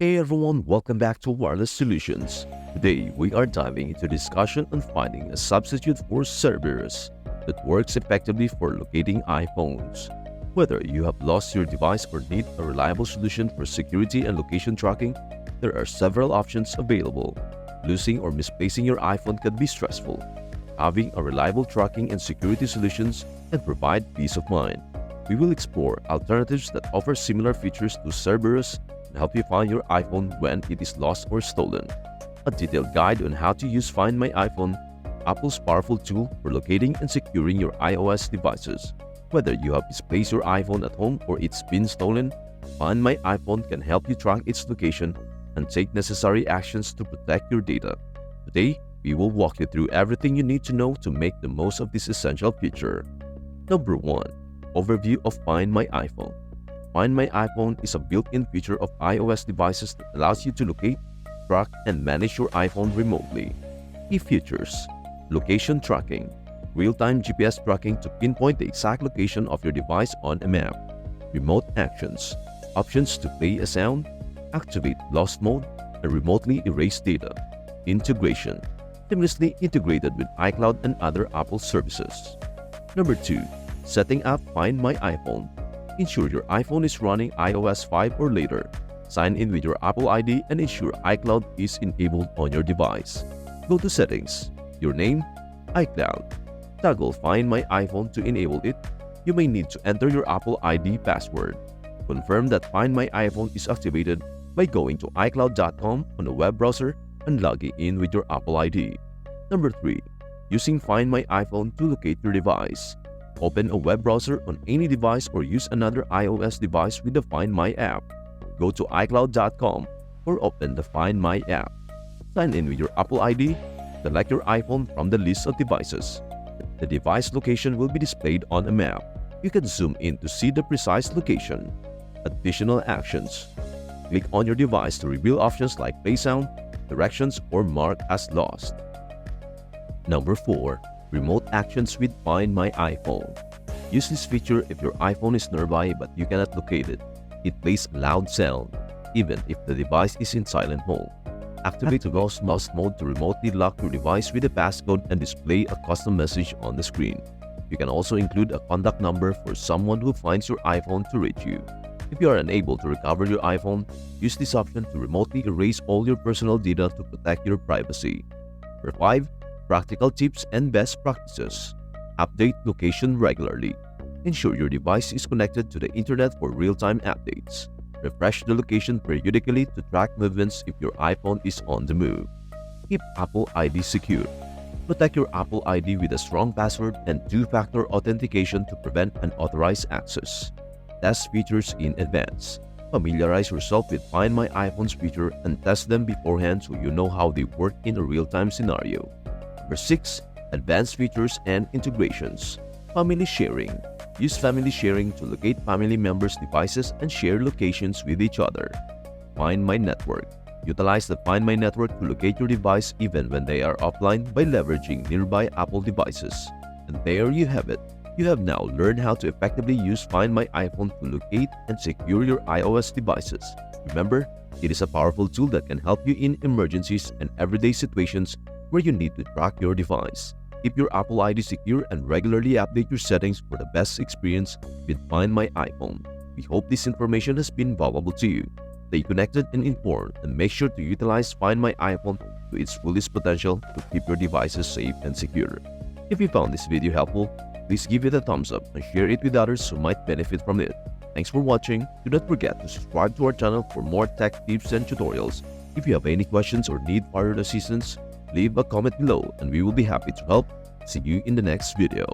Hey everyone, welcome back to Wireless Solutions. Today, we are diving into discussion on finding a substitute for Cerberus that works effectively for locating iPhones. Whether you have lost your device or need a reliable solution for security and location tracking, there are several options available. Losing or misplacing your iPhone can be stressful. Having a reliable tracking and security solutions can provide peace of mind. We will explore alternatives that offer similar features to Cerberus and help you find your iPhone when it is lost or stolen. A detailed guide on how to use Find My iPhone, Apple's powerful tool for locating and securing your iOS devices. Whether you have misplaced your iPhone at home or it's been stolen, Find My iPhone can help you track its location and take necessary actions to protect your data. Today, we will walk you through everything you need to know to make the most of this essential feature. Number 1. Overview of Find My iPhone. Find My iPhone is a built-in feature of iOS devices that allows you to locate, track, and manage your iPhone remotely. Key features: location tracking, real-time GPS tracking to pinpoint the exact location of your device on a map. Remote actions, options to play a sound, activate lost mode, and remotely erase data. Integration, seamlessly integrated with iCloud and other Apple services. Number 2. Setting up Find My iPhone. Ensure your iPhone is running iOS 5 or later. Sign in with your Apple ID and ensure iCloud is enabled on your device. Go to Settings, your name, iCloud. Toggle Find My iPhone to enable it. You may need to enter your Apple ID password. Confirm that Find My iPhone is activated by going to iCloud.com on a web browser and logging in with your Apple ID. Number 3. Using Find My iPhone to locate your device. Open a web browser on any device or use another iOS device with the Find My app. Go to iCloud.com or open the Find My app. Sign in with your Apple ID. Select your iPhone from the list of devices. The device location will be displayed on a map. You can zoom in to see the precise location. Additional actions. Click on your device to reveal options like play sound, directions, or mark as lost. Number 4. Remote actions with Find My iPhone. Use this feature if your iPhone is nearby but you cannot locate it. It plays a loud sound, even if the device is in silent mode. Activate Lost mode to remotely lock your device with a passcode and display a custom message on the screen. You can also include a contact number for someone who finds your iPhone to reach you. If you are unable to recover your iPhone, use this option to remotely erase all your personal data to protect your privacy. Number 5. Practical tips and best practices. Update location regularly. Ensure your device is connected to the internet for real-time updates. Refresh the location periodically to track movements if your iPhone is on the move. Keep Apple ID secure. Protect your Apple ID with a strong password and two-factor authentication to prevent unauthorized access. Test features in advance. Familiarize yourself with Find My iPhone's feature and test them beforehand so you know how they work in a real-time scenario. Number 6. Advanced features and integrations. Family sharing. Use family sharing to locate family members' devices and share locations with each other. Find My network. Utilize the Find My network to locate your device even when they are offline by leveraging nearby Apple devices. And there you have it. You have now learned how to effectively use Find My iPhone to locate and secure your iOS devices. Remember, it is a powerful tool that can help you in emergencies and everyday situations where you need to track your device. Keep your Apple ID secure and regularly update your settings for the best experience with Find My iPhone. We hope this information has been valuable to you. Stay connected and informed, and make sure to utilize Find My iPhone to its fullest potential to keep your devices safe and secure. If you found this video helpful, please give it a thumbs up and share it with others who might benefit from it. Thanks for watching. Do not forget to subscribe to our channel for more tech tips and tutorials. If you have any questions or need further assistance, leave a comment below and we will be happy to help. See you in the next video.